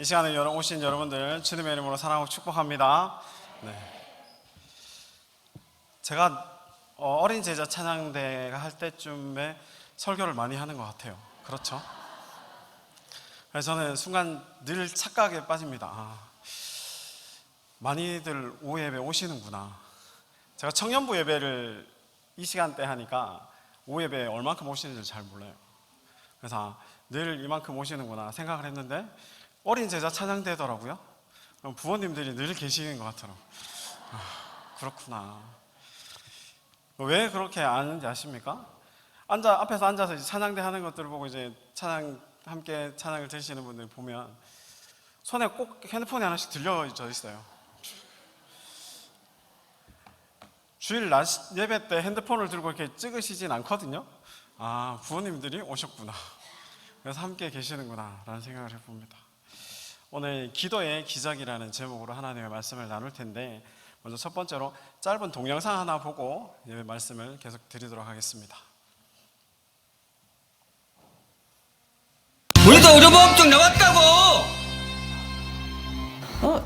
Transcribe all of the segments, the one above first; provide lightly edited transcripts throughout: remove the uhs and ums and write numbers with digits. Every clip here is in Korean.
시간에 오신 여러분들 주님의 이름으로 사랑하고 축복합니다. 제가 어린 제자 찬양대가 할 때쯤에 설교를 많이 하는 것 같아요. 그렇죠? 그래서 저는 순간 늘 착각에 빠집니다. 많이들 오후 예배 오시는구나. 제가 청년부 예배를 이 시간대 하니까 오후 예배에 얼만큼 오시는지 잘 몰라요. 그래서 늘 이만큼 오시는구나 생각을 했는데 어린 제자 찬양대더라고요. 그럼 부모님들이 늘 계시는 것 같더라고요. 그렇구나. 왜 그렇게 아는지 아십니까? 앞에서 앉아서 이제 찬양대 하는 것들을 보고 이제 함께 찬양을 드시는 분들 보면 손에 꼭 핸드폰이 하나씩 들려져 있어요. 주일 낮 예배 때 핸드폰을 들고 이렇게 찍으시진 않거든요. 부모님들이 오셨구나. 그래서 함께 계시는구나 라는 생각을 해봅니다. 오늘 기도의 기적이라는 제목으로 하나님의 말씀을 나눌 텐데, 먼저 첫 번째로 짧은 동영상 하나 보고 예배 말씀을 계속 드리도록 하겠습니다. 우리도 의료보험증 나왔다고!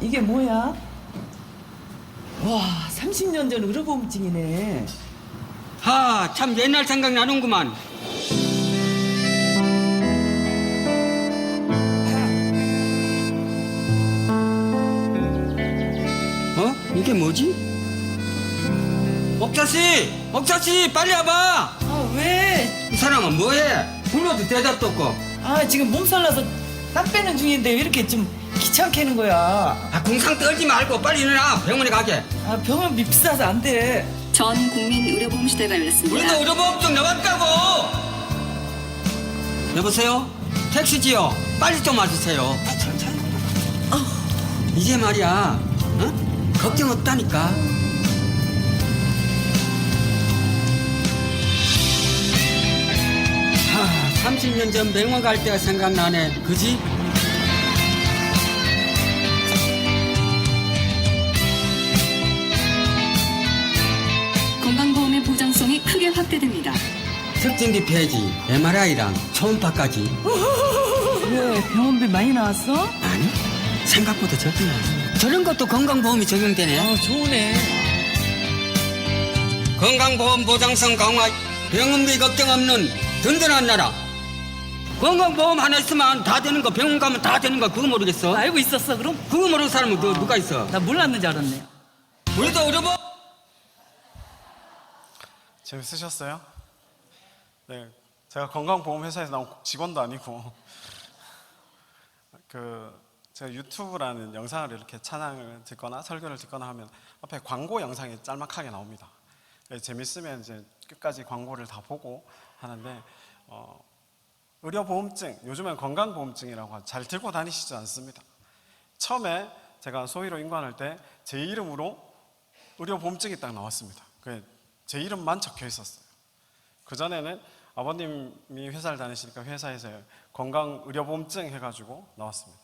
이게 뭐야? 와, 30년 전 의료보험증이네. 참 옛날 생각나는구만. 이게 뭐지? 옥자씨 빨리 와봐. 왜? 이 사람은 뭐해? 불러도 대답도 없고. 지금 몸살나서 땀 빼는 중인데 왜 이렇게 좀 귀찮게 하는 거야? 궁상 떨지 말고 빨리 일어나. 병원에 가게. 병원비 비싸서 안 돼. 전 국민 의료보험 시대가 열렸습니다. 우리도 의료보험증 나왔다고. 여보세요? 택시지요? 빨리 좀 와주세요. 이제 말이야, 걱정 없다니까. 30년 전 병원 갈 때가 생각나네. 그지? 건강보험의 보장성이 크게 확대됩니다. 특징기 폐지, MRI랑 초음파까지. 왜? 병원비 많이 나왔어? 아니, 생각보다 적네. 저런 것도 건강보험이 적용되네. 좋으네. 건강보험 보장성 강화, 병원비 걱정 없는 든든한 나라. 건강보험 하나 있으면 다 되는 거, 병원 가면 다 되는 거, 그거 모르겠어? 알고 있었어, 그럼? 그거 모르는 사람은 누가 있어? 나 몰랐는 줄 알았네. 우리도 의료보험. 재밌으셨어요? 네, 제가 건강보험회사에서 나온 직원도 아니고 제가 유튜브라는 영상을 이렇게 찬양을 듣거나 설교를 듣거나 하면 앞에 광고 영상이 짤막하게 나옵니다. 재밌으면 이제 끝까지 광고를 다 보고 하는데, 의료보험증, 요즘엔 건강보험증이라고 잘 들고 다니시지 않습니다. 처음에 제가 소위로 임관할 때 제 이름으로 의료보험증이 딱 나왔습니다. 제 이름만 적혀 있었어요. 그전에는 아버님이 회사를 다니시니까 회사에서 건강의료보험증 해가지고 나왔습니다.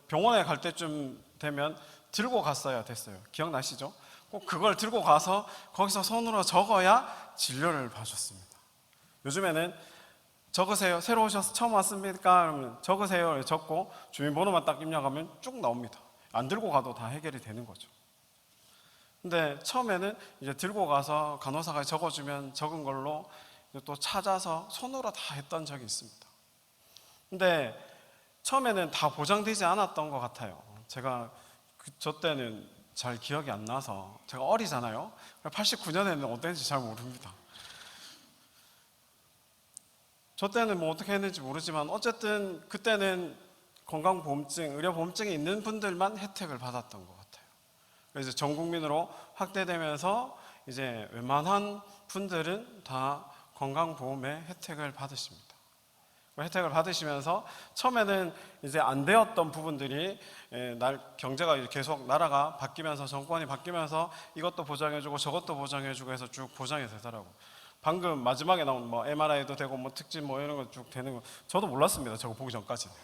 병원에 갈 때쯤 되면 들고 갔어야 됐어요. 기억나시죠? 꼭 그걸 들고 가서 거기서 손으로 적어야 진료를 봐줬습니다. 요즘에는 적으세요. 새로 오셔서 처음 왔습니까? 그러면 적으세요. 적고 주민번호만 딱 입력하면 쭉 나옵니다. 안 들고 가도 다 해결이 되는 거죠. 근데 처음에는 이제 들고 가서 간호사가 적어주면 적은 걸로 또 찾아서 손으로 다 했던 적이 있습니다. 근데 처음에는 다 보장되지 않았던 것 같아요. 제가 저 때는 잘 기억이 안 나서, 제가 어리잖아요. 89년에는 어땠는지 잘 모릅니다. 저 때는 뭐 어떻게 했는지 모르지만 어쨌든 그때는 건강보험증, 의료보험증이 있는 분들만 혜택을 받았던 것 같아요. 그래서 전 국민으로 확대되면서 이제 웬만한 분들은 다 건강보험의 혜택을 받으십니다. 혜택을 받으시면서 처음에는 이제 안 되었던 부분들이 경제가 계속 나라가 바뀌면서, 정권이 바뀌면서 이것도 보장해주고 저것도 보장해주고 해서 쭉 보장이 되더라고요. 방금 마지막에 나온 MRI도 되고 특집 이런 거 쭉 되는 거 저도 몰랐습니다. 저거 보기 전까지는.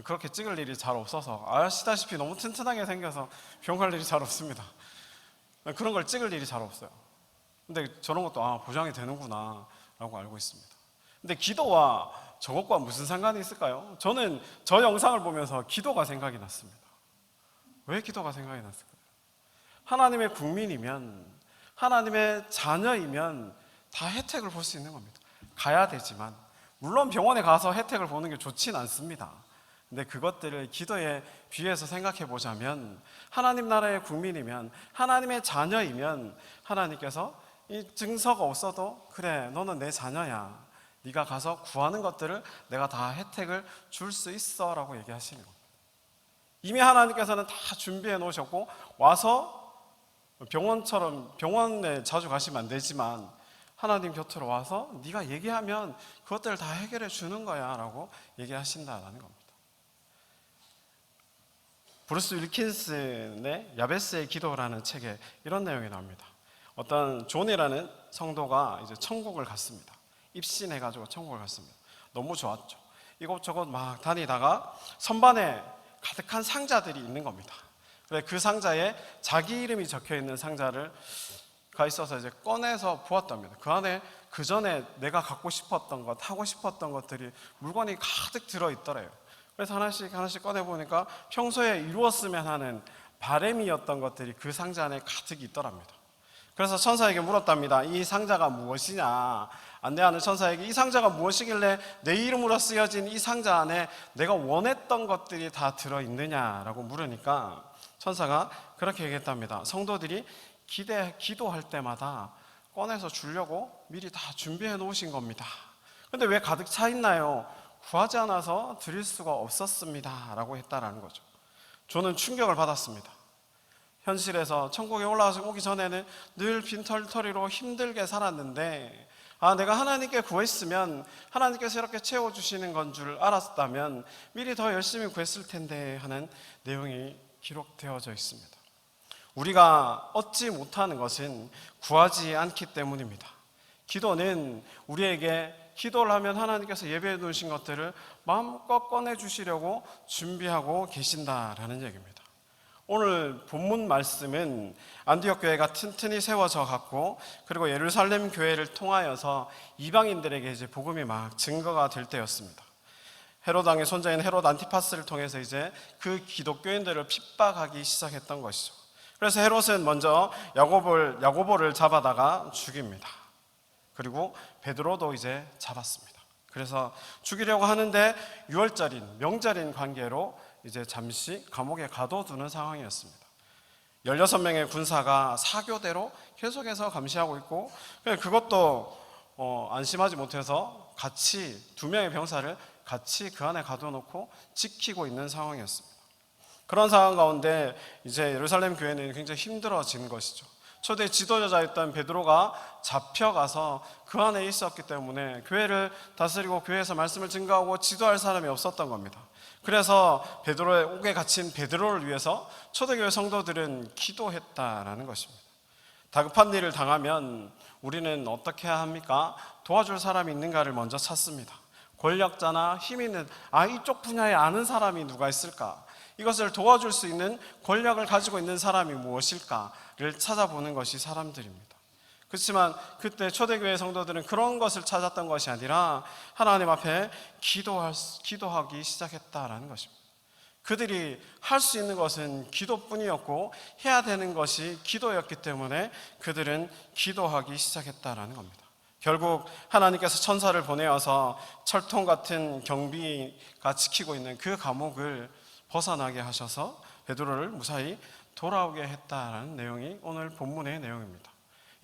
그렇게 찍을 일이 잘 없어서, 아시다시피 너무 튼튼하게 생겨서 병원 갈 일이 잘 없습니다. 그런 걸 찍을 일이 잘 없어요. 근데 저런 것도 보장이 되는구나 라고 알고 있습니다. 근데 기도와 저것과 무슨 상관이 있을까요? 저는 저 영상을 보면서 기도가 생각이 났습니다. 왜 기도가 생각이 났을까요? 하나님의 국민이면, 하나님의 자녀이면 다 혜택을 볼 수 있는 겁니다. 가야 되지만, 물론 병원에 가서 혜택을 보는 게 좋진 않습니다. 근데 그것들을 기도에 비해서 생각해 보자면, 하나님 나라의 국민이면, 하나님의 자녀이면 하나님께서 이 증서가 없어도 그래, 너는 내 자녀야, 네가 가서 구하는 것들을 내가 다 혜택을 줄 수 있어 라고 얘기하시는 겁니다. 이미 하나님께서는 다 준비해 놓으셨고, 와서 병원에 자주 가시면 안 되지만 하나님 곁으로 와서 네가 얘기하면 그것들을 다 해결해 주는 거야 라고 얘기하신다라는 겁니다. 브루스 윌킨슨의 야베스의 기도라는 책에 이런 내용이 나옵니다. 어떤 존이라는 성도가 이제 천국을 갔습니다. 입신해가지고 천국을 갔습니다. 너무 좋았죠. 이곳저곳 막 다니다가 선반에 가득한 상자들이 있는 겁니다. 그 상자에 자기 이름이 적혀 있는 상자를 가 있어서 이제 꺼내서 보았답니다. 그 안에 그 전에 내가 갖고 싶었던 것, 하고 싶었던 것들이 물건이 가득 들어 있더래요. 그래서 하나씩 꺼내 보니까 평소에 이루었으면 하는 바람이었던 것들이 그 상자 안에 가득 있더랍니다. 그래서 천사에게 물었답니다. 이 상자가 무엇이냐? 안내하는 천사에게 이 상자가 무엇이길래 내 이름으로 쓰여진 이 상자 안에 내가 원했던 것들이 다 들어있느냐라고 물으니까 천사가 그렇게 얘기했답니다. 성도들이 기도할 때마다 꺼내서 주려고 미리 다 준비해 놓으신 겁니다. 근데 왜 가득 차 있나요? 구하지 않아서 드릴 수가 없었습니다 라고 했다라는 거죠. 저는 충격을 받았습니다. 현실에서 천국에 올라와서 오기 전에는 늘 빈털터리로 힘들게 살았는데, 내가 하나님께 구했으면 하나님께서 이렇게 채워주시는 건 줄 알았다면 미리 더 열심히 구했을 텐데 하는 내용이 기록되어져 있습니다. 우리가 얻지 못하는 것은 구하지 않기 때문입니다. 기도는 우리에게 기도를 하면 하나님께서 예배해 두신 것들을 마음껏 꺼내주시려고 준비하고 계신다라는 얘기입니다. 오늘 본문 말씀은 안디옥 교회가 튼튼히 세워져 갔고, 그리고 예루살렘 교회를 통하여서 이방인들에게 이제 복음이 막 증거가 될 때였습니다. 헤롯 왕의 손자인 헤롯 안티파스를 통해서 이제 그 기독교인들을 핍박하기 시작했던 것이죠. 그래서 헤롯은 먼저 야고보를 잡아다가 죽입니다. 그리고 베드로도 이제 잡았습니다. 그래서 죽이려고 하는데 유월절인 명절인 관계로 이제 잠시 감옥에 가둬두는 상황이었습니다. 16명의 군사가 사교대로 계속해서 감시하고 있고, 그것도 안심하지 못해서 같이 2명의 병사를 같이 그 안에 가둬놓고 지키고 있는 상황이었습니다. 그런 상황 가운데 이제 예루살렘 교회는 굉장히 힘들어진 것이죠. 초대 지도자였던 베드로가 잡혀가서 그 안에 있었기 때문에 교회를 다스리고 교회에서 말씀을 증거하고 지도할 사람이 없었던 겁니다. 그래서 베드로의 옥에 갇힌 베드로를 위해서 초대교회 성도들은 기도했다라는 것입니다. 다급한 일을 당하면 우리는 어떻게 해야 합니까? 도와줄 사람이 있는가를 먼저 찾습니다. 권력자나 힘 있는 이쪽 분야에 아는 사람이 누가 있을까? 이것을 도와줄 수 있는 권력을 가지고 있는 사람이 무엇일까를 찾아보는 것이 사람들입니다. 그렇지만 그때 초대교회 성도들은 그런 것을 찾았던 것이 아니라 하나님 앞에 기도하기 시작했다라는 것입니다. 그들이 할 수 있는 것은 기도뿐이었고 해야 되는 것이 기도였기 때문에 그들은 기도하기 시작했다라는 겁니다. 결국 하나님께서 천사를 보내어서 철통 같은 경비가 지키고 있는 그 감옥을 벗어나게 하셔서 베드로를 무사히 돌아오게 했다라는 내용이 오늘 본문의 내용입니다.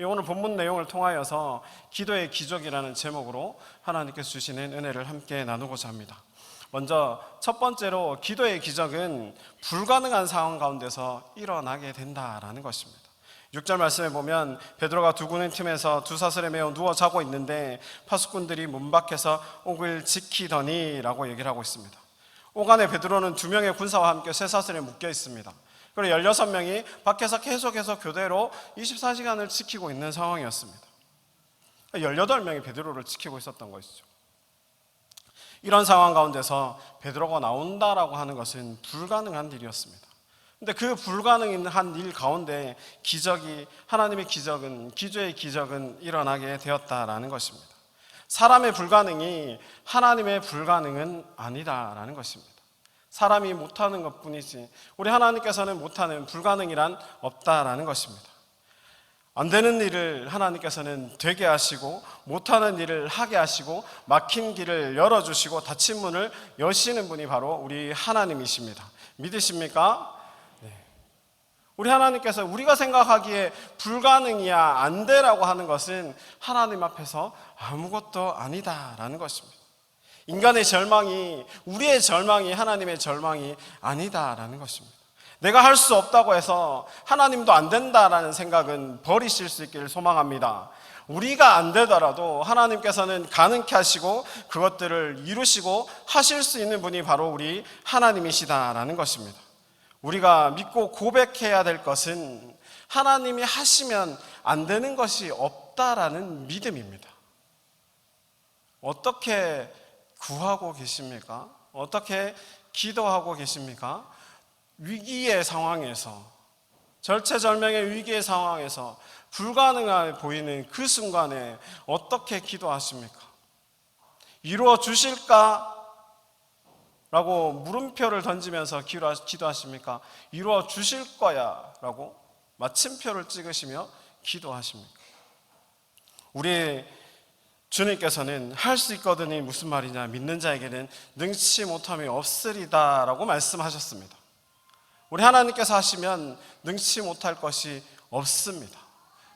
오늘 본문 내용을 통하여서 기도의 기적이라는 제목으로 하나님께서 주시는 은혜를 함께 나누고자 합니다. 먼저 첫 번째로 기도의 기적은 불가능한 상황 가운데서 일어나게 된다라는 것입니다. 6절 말씀에 보면 베드로가 두고는 틈에서 두 사슬에 매어 누워 자고 있는데 파수꾼들이 문 밖에서 옥을 지키더니 라고 얘기를 하고 있습니다. 옥 안에 베드로는 2명의 군사와 함께 쇠사슬에 묶여 있습니다. 그리고 16명이 밖에서 계속해서 교대로 24시간을 지키고 있는 상황이었습니다. 18명이 베드로를 지키고 있었던 것이죠. 이런 상황 가운데서 베드로가 나온다라고 하는 것은 불가능한 일이었습니다. 근데 그 불가능한 일 가운데 하나님의 기적은, 기도의 기적은 일어나게 되었다라는 것입니다. 사람의 불가능이 하나님의 불가능은 아니다라는 것입니다. 사람이 못하는 것뿐이지 우리 하나님께서는 못하는 불가능이란 없다라는 것입니다. 안 되는 일을 하나님께서는 되게 하시고 못하는 일을 하게 하시고 막힌 길을 열어주시고 닫힌 문을 여시는 분이 바로 우리 하나님이십니다. 믿으십니까? 네. 우리 하나님께서 우리가 생각하기에 불가능이야 안 되라고 하는 것은 하나님 앞에서 아무것도 아니다라는 것입니다. 인간의 절망이 우리의 절망이 하나님의 절망이 아니다라는 것입니다. 내가 할 수 없다고 해서 하나님도 안 된다라는 생각은 버리실 수 있기를 소망합니다. 우리가 안 되더라도 하나님께서는 가능케 하시고 그것들을 이루시고 하실 수 있는 분이 바로 우리 하나님이시다라는 것입니다. 우리가 믿고 고백해야 될 것은 하나님이 하시면 안 되는 것이 없다라는 믿음입니다. 어떻게 구하고 계십니까? 어떻게 기도하고 계십니까? 위기의 상황에서, 절체절명의 위기의 상황에서 불가능해 보이는 그 순간에 어떻게 기도하십니까? 이루어 주실까? 라고 물음표를 던지면서 기도하십니까? 이루어 주실 거야 라고 마침표를 찍으시며 기도하십니까? 우리 주님께서는 할 수 있거든이 무슨 말이냐, 믿는 자에게는 능치 못함이 없으리다 라고 말씀하셨습니다. 우리 하나님께서 하시면 능치 못할 것이 없습니다.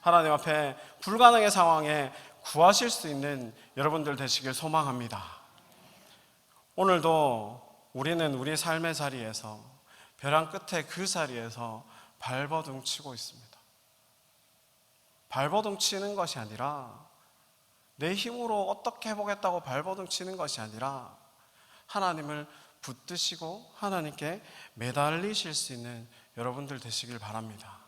하나님 앞에 불가능의 상황에 구하실 수 있는 여러분들 되시길 소망합니다. 오늘도 우리는 우리 삶의 자리에서 벼랑 끝에 그 자리에서 발버둥 치고 있습니다. 발버둥 치는 것이 아니라 내 힘으로 어떻게 해보겠다고 발버둥 치는 것이 아니라 하나님을 붙드시고 하나님께 매달리실 수 있는 여러분들 되시길 바랍니다.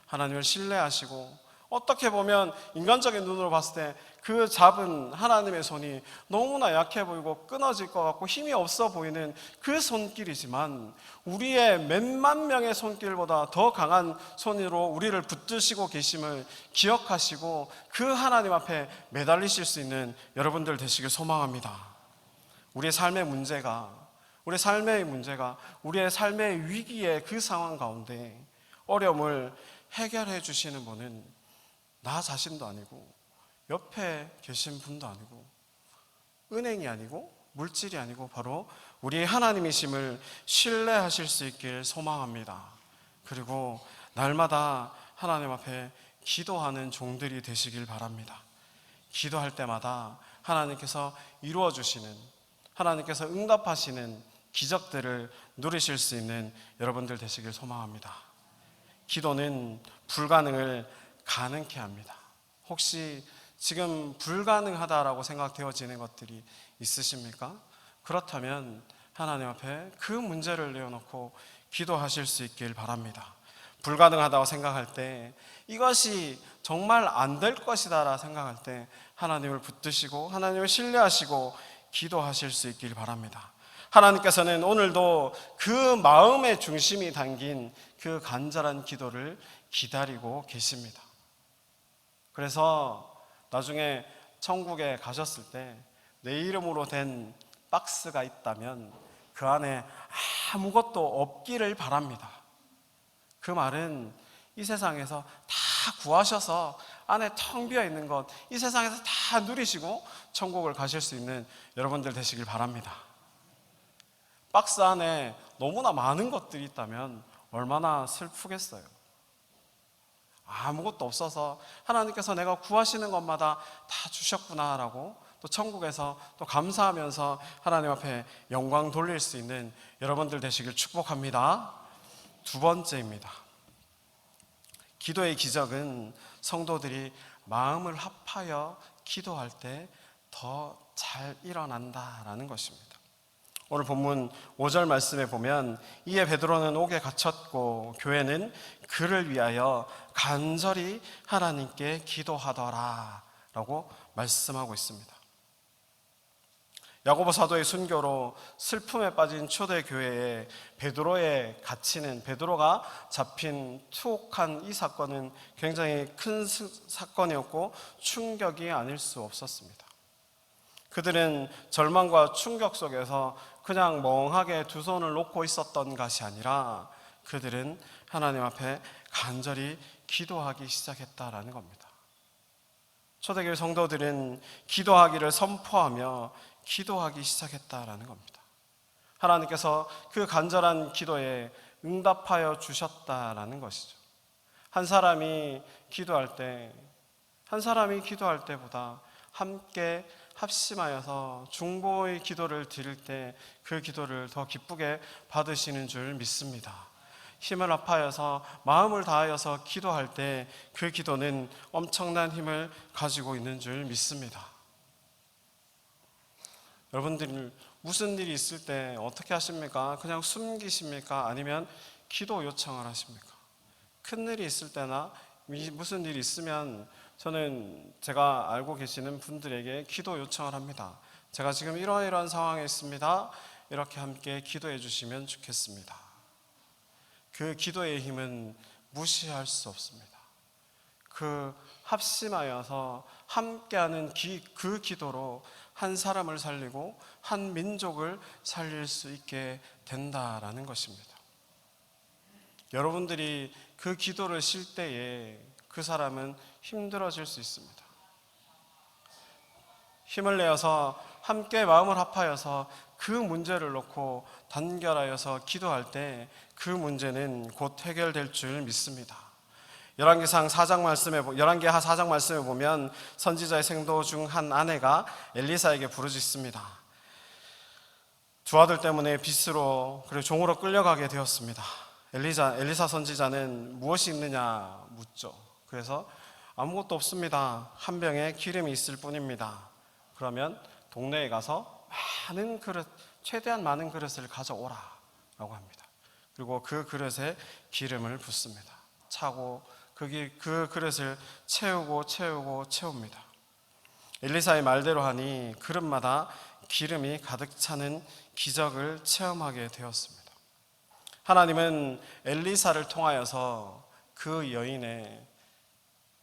하나님을 신뢰하시고 어떻게 보면 인간적인 눈으로 봤을 때 그 잡은 하나님의 손이 너무나 약해 보이고 끊어질 것 같고 힘이 없어 보이는 그 손길이지만 우리의 몇만 명의 손길보다 더 강한 손으로 우리를 붙드시고 계심을 기억하시고 그 하나님 앞에 매달리실 수 있는 여러분들 되시길 소망합니다. 우리의 삶의 문제가 우리의 삶의 위기의 그 상황 가운데 어려움을 해결해 주시는 분은 나 자신도 아니고 옆에 계신 분도 아니고 은행이 아니고 물질이 아니고 바로 우리 하나님이심을 신뢰하실 수 있길 소망합니다. 그리고 날마다 하나님 앞에 기도하는 종들이 되시길 바랍니다. 기도할 때마다 하나님께서 이루어 주시는, 하나님께서 응답하시는 기적들을 누리실 수 있는 여러분들 되시길 소망합니다. 기도는 불가능을 가능케 합니다. 혹시 지금 불가능하다라고 생각되어지는 것들이 있으십니까? 그렇다면 하나님 앞에 그 문제를 내어놓고 기도하실 수 있길 바랍니다. 불가능하다고 생각할 때, 이것이 정말 안 될 것이다 라 생각할 때 하나님을 붙드시고 하나님을 신뢰하시고 기도하실 수 있길 바랍니다. 하나님께서는 오늘도 그 마음의 중심이 담긴 그 간절한 기도를 기다리고 계십니다. 그래서 나중에 천국에 가셨을 때 내 이름으로 된 박스가 있다면 그 안에 아무것도 없기를 바랍니다. 그 말은 이 세상에서 다 구하셔서 안에 텅 비어 있는 것, 이 세상에서 다 누리시고 천국을 가실 수 있는 여러분들 되시길 바랍니다. 박스 안에 너무나 많은 것들이 있다면 얼마나 슬프겠어요. 아무것도 없어서 하나님께서 내가 구하시는 것마다 다 주셨구나라고 또 천국에서 또 감사하면서 하나님 앞에 영광 돌릴 수 있는 여러분들 되시길 축복합니다. 두 번째입니다. 기도의 기적은 성도들이 마음을 합하여 기도할 때 더 잘 일어난다라는 것입니다. 오늘 본문 5절 말씀에 보면 이에 베드로는 옥에 갇혔고 교회는 그를 위하여 간절히 하나님께 기도하더라 라고 말씀하고 있습니다. 야고보 사도의 순교로 슬픔에 빠진 초대교회에 베드로의 갇히는, 베드로가 잡힌 투옥한 이 사건은 굉장히 큰 사건이었고 충격이 아닐 수 없었습니다. 그들은 절망과 충격 속에서 그냥 멍하게 두 손을 놓고 있었던 것이 아니라 그들은 하나님 앞에 간절히 기도하기 시작했다라는 겁니다. 초대교회 성도들은 기도하기를 선포하며 기도하기 시작했다라는 겁니다. 하나님께서 그 간절한 기도에 응답하여 주셨다라는 것이죠. 한 사람이 기도할 때보다 함께 합심하여서 중보의 기도를 드릴 때 그 기도를 더 기쁘게 받으시는 줄 믿습니다. 힘을 합하여서 마음을 다하여서 기도할 때 그 기도는 엄청난 힘을 가지고 있는 줄 믿습니다. 여러분들이 무슨 일이 있을 때 어떻게 하십니까? 그냥 숨기십니까? 아니면 기도 요청을 하십니까? 큰 일이 있을 때나 무슨 일이 있으면 저는 제가 알고 계시는 분들에게 기도 요청을 합니다. 제가 지금 이러이러한 상황에 있습니다. 이렇게 함께 기도해 주시면 좋겠습니다. 그 기도의 힘은 무시할 수 없습니다. 그 합심하여서 함께하는 그 기도로 한 사람을 살리고 한 민족을 살릴 수 있게 된다라는 것입니다. 여러분들이 그 기도를 쉴 때에 그 사람은 힘들어질 수 있습니다. 힘을 내어서 함께 마음을 합하여서 그 문제를 놓고 단결하여서 기도할 때 그 문제는 곧 해결될 줄 믿습니다. 열왕기하 4장 말씀에 보면 선지자의 생도 중 한 아내가 엘리사에게 부르짖습니다. 두 아들 때문에 빚으로 그리고 종으로 끌려가게 되었습니다. 엘리사 선지자는 무엇이 있느냐 묻죠. 그래서 아무것도 없습니다. 한 병에 기름이 있을 뿐입니다. 그러면 동네에 가서 최대한 많은 그릇을 가져오라 라고 합니다. 그리고 그 그릇에 기름을 붓습니다. 차고 그 그릇을 채웁니다. 엘리사의 말대로 하니 그릇마다 기름이 가득 차는 기적을 체험하게 되었습니다. 하나님은 엘리사를 통하여서 그 여인의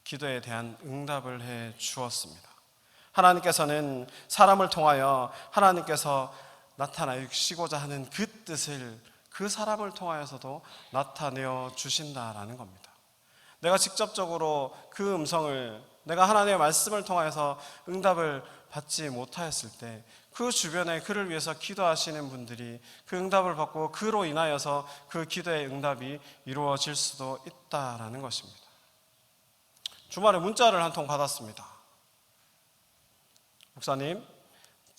기도에 대한 응답을 해 주었습니다. 하나님께서는 사람을 통하여 하나님께서 나타나시고자 하는 그 뜻을 그 사람을 통하여서도 나타내어 주신다라는 겁니다. 내가 직접적으로 그 음성을 내가 하나님의 말씀을 통하여서 응답을 받지 못하였을 때 그 주변에 그를 위해서 기도하시는 분들이 그 응답을 받고 그로 인하여서 그 기도의 응답이 이루어질 수도 있다라는 것입니다. 주말에 문자를 한 통 받았습니다. 목사님,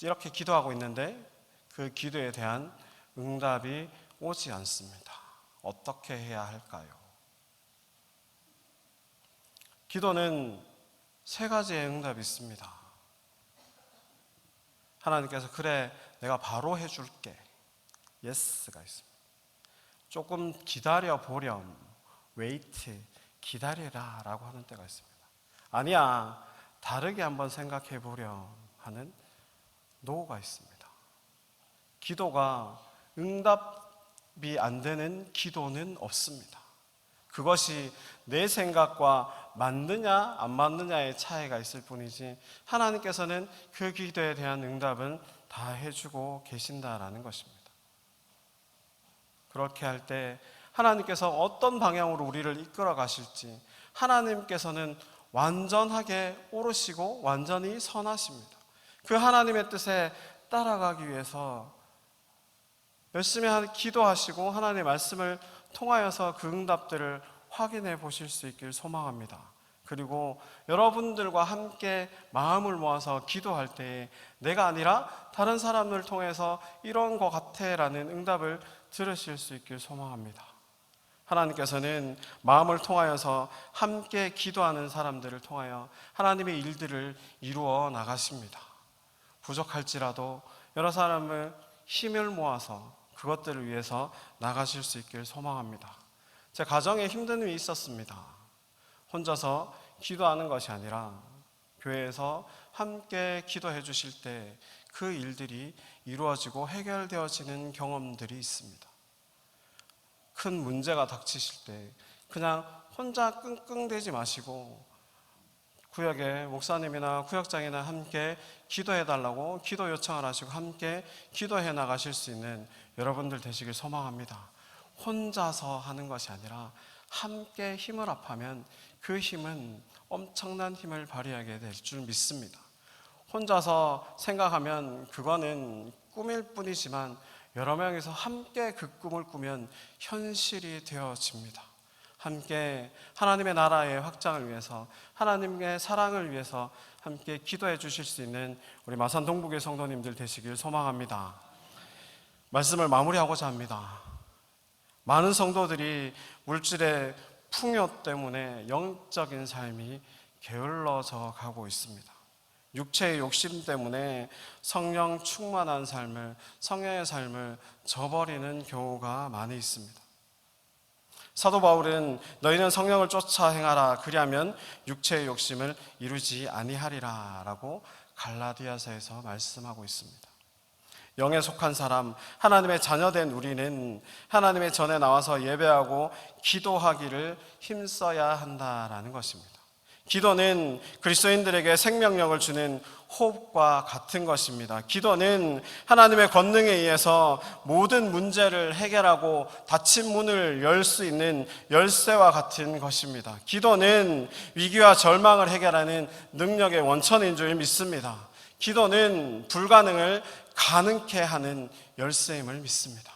이렇게 기도하고 있는데 그 기도에 대한 응답이 오지 않습니다. 어떻게 해야 할까요? 기도는 세 가지의 응답이 있습니다. 하나님께서 그래 내가 바로 해줄게. 예스가 있습니다. 조금 기다려 보렴. 웨이트, 기다리라 라고 하는 때가 있습니다. 아니야, 다르게 한번 생각해 보렴 하는 노가 있습니다. 기도가 응답이 안 되는 기도는 없습니다. 그것이 내 생각과 맞느냐 안 맞느냐의 차이가 있을 뿐이지 하나님께서는 그 기도에 대한 응답은 다 해주고 계신다라는 것입니다. 그렇게 할 때 하나님께서 어떤 방향으로 우리를 이끌어 가실지 하나님께서는 완전하게 옳으시고 완전히 선하십니다. 그 하나님의 뜻에 따라가기 위해서 열심히 기도하시고 하나님의 말씀을 통하여서 그 응답들을 확인해 보실 수 있길 소망합니다. 그리고 여러분들과 함께 마음을 모아서 기도할 때 내가 아니라 다른 사람을 통해서 이런 것 같아 라는 응답을 들으실 수 있길 소망합니다. 하나님께서는 마음을 통하여서 함께 기도하는 사람들을 통하여 하나님의 일들을 이루어 나가십니다. 부족할지라도 여러 사람을 힘을 모아서 그것들을 위해서 나가실 수 있길 소망합니다. 제 가정에 힘든 일이 있었습니다. 혼자서 기도하는 것이 아니라 교회에서 함께 기도해 주실 때 그 일들이 이루어지고 해결되어지는 경험들이 있습니다. 큰 문제가 닥치실 때 그냥 혼자 끙끙대지 마시고 구역의 목사님이나 구역장이나 함께 기도해 달라고 기도 요청을 하시고 함께 기도해 나가실 수 있는 여러분들 되시길 소망합니다. 혼자서 하는 것이 아니라 함께 힘을 합하면 그 힘은 엄청난 힘을 발휘하게 될 줄 믿습니다. 혼자서 생각하면 그거는 꿈일 뿐이지만 여러 명이서 함께 그 꿈을 꾸면 현실이 되어집니다. 함께 하나님의 나라의 확장을 위해서, 하나님의 사랑을 위해서 함께 기도해 주실 수 있는 우리 마산 동북의 성도님들 되시길 소망합니다. 말씀을 마무리하고자 합니다. 많은 성도들이 물질의 풍요 때문에 영적인 삶이 게을러져 가고 있습니다. 육체의 욕심 때문에 성령 충만한 삶을, 성령의 삶을 저버리는 경우가 많이 있습니다. 사도 바울은 너희는 성령을 쫓아 행하라 그리하면 육체의 욕심을 이루지 아니하리라 라고 갈라디아서에서 말씀하고 있습니다. 영에 속한 사람, 하나님의 자녀된 우리는 하나님의 전에 나와서 예배하고 기도하기를 힘써야 한다라는 것입니다. 기도는 그리스도인들에게 생명력을 주는 호흡과 같은 것입니다. 기도는 하나님의 권능에 의해서 모든 문제를 해결하고 닫힌 문을 열 수 있는 열쇠와 같은 것입니다. 기도는 위기와 절망을 해결하는 능력의 원천인 줄 믿습니다. 기도는 불가능을 가능케 하는 열쇠임을 믿습니다.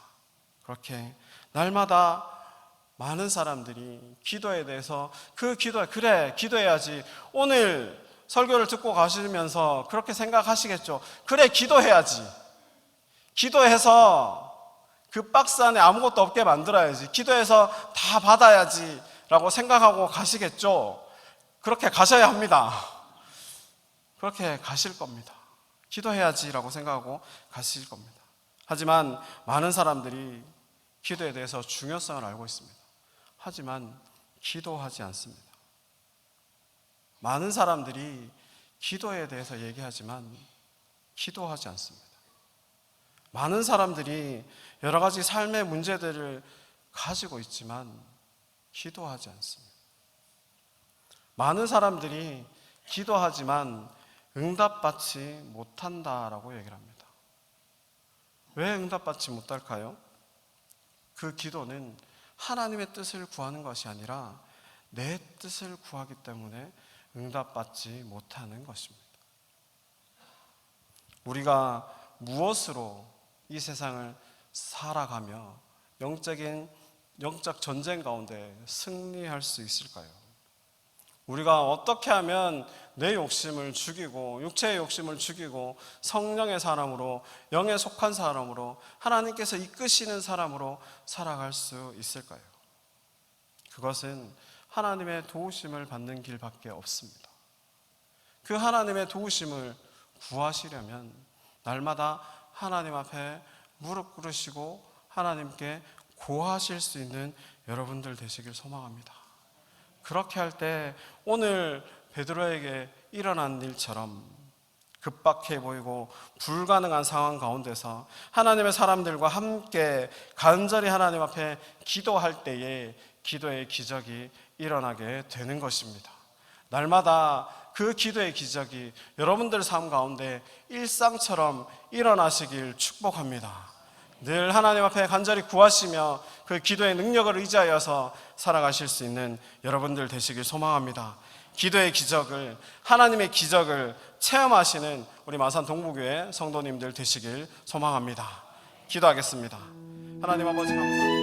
그렇게 날마다 많은 사람들이 기도에 대해서 그래 기도해야지, 오늘 설교를 듣고 가시면서 그렇게 생각하시겠죠. 그래 기도해야지, 기도해서 그 박스 안에 아무것도 없게 만들어야지, 기도해서 다 받아야지 라고 생각하고 가시겠죠. 그렇게 가셔야 합니다. 그렇게 가실 겁니다. 기도해야지 라고 생각하고 가실 겁니다. 하지만 많은 사람들이 기도에 대해서 중요성을 알고 있습니다. 하지만 기도하지 않습니다. 많은 사람들이 기도에 대해서 얘기하지만 기도하지 않습니다. 많은 사람들이 여러 가지 삶의 문제들을 가지고 있지만 기도하지 않습니다. 많은 사람들이 기도하지만 응답받지 못한다라고 얘기를 합니다. 왜 응답받지 못할까요? 그 기도는 하나님의 뜻을 구하는 것이 아니라 내 뜻을 구하기 때문에 응답받지 못하는 것입니다. 우리가 무엇으로 이 세상을 살아가며 영적 전쟁 가운데 승리할 수 있을까요? 우리가 어떻게 하면 내 욕심을 죽이고 육체의 욕심을 죽이고 성령의 사람으로, 영에 속한 사람으로, 하나님께서 이끄시는 사람으로 살아갈 수 있을까요? 그것은 하나님의 도우심을 받는 길밖에 없습니다. 그 하나님의 도우심을 구하시려면 날마다 하나님 앞에 무릎 꿇으시고 하나님께 고하실 수 있는 여러분들 되시길 소망합니다. 그렇게 할 때 오늘 베드로에게 일어난 일처럼 급박해 보이고 불가능한 상황 가운데서 하나님의 사람들과 함께 간절히 하나님 앞에 기도할 때에 기도의 기적이 일어나게 되는 것입니다. 날마다 그 기도의 기적이 여러분들 삶 가운데 일상처럼 일어나시길 축복합니다. 늘 하나님 앞에 간절히 구하시며 그 기도의 능력을 의지하여서 살아가실 수 있는 여러분들 되시길 소망합니다. 기도의 기적을, 하나님의 기적을 체험하시는 우리 마산 동부교회 성도님들 되시길 소망합니다. 기도하겠습니다. 하나님 아버지 감사합니다.